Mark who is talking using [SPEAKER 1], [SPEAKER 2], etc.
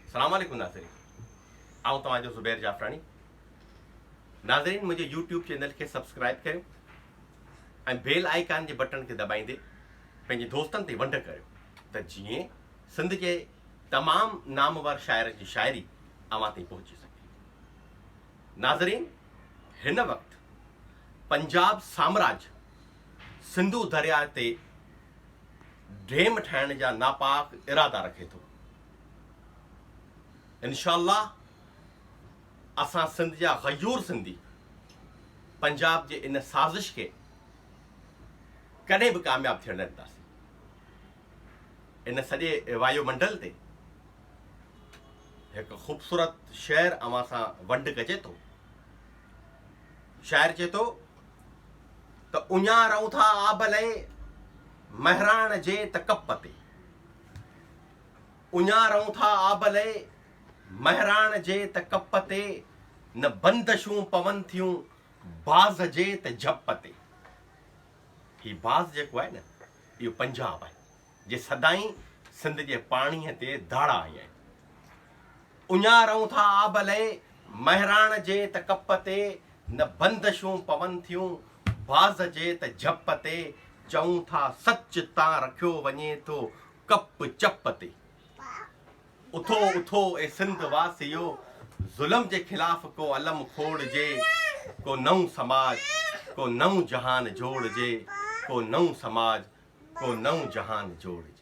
[SPEAKER 1] सलाम वालेकुम नाज़रीन, आऊं तव्हांजो ज़ुबैर जाफ़रानी। नाज़रीन, मुंहिंजे यूट्यूब चैनल खे सब्सक्राइब करियो ऐं बेल आइकान जे बटन खे दॿाईंदे पंहिंजे दोस्तनि ते वंड करियो त जीअं सिंध जे तमामु नामवर शाइर जी शाइरी अव्हां ताईं पहुची सघे। नाज़रीन, हिन वक़्तु पंजाब साम्राज्य सिंधु दरिया ते डेम ठाहिण जा नापाक इरादा रखे थो। इंशाअल्लाह असां सिंध जा गयूर सिंधी पंजाब जे इन साज़िश खे कॾहिं बि कामयाबु थियण न ॾींदासीं। इन सॼे वायुमंडल ते हिकु ख़ूबसूरत शहर अव्हां सां वंड कजे थो। शाइर चए थो त उञारूं था आबले महराण जे त कप ते, उञारूं था आबले महराण जे त कप ते, न बंदशूं पवन थियूं बाज़ जे त झप ते। ही बाज़ जेको आहे न, इहो पंजाब आहे जे सदाईं सिंध जे पाणीअ ते दाड़ा आहिया आहिनि। उञारूं था आबले महराण जे त कप ते, न बंदशूं पवन थियूं बाज़ जे त झप ते, चऊं था सच तां रखियो वञे थो कप चप ते। उथो उथो ए सिंध वासियो, ज़ुल्म जे ख़िलाफ़ को अलम खोड़जे, को नओं समाज को नओं जहान जोड़जे, को नओं समाज को नओं जहान जोड़जे।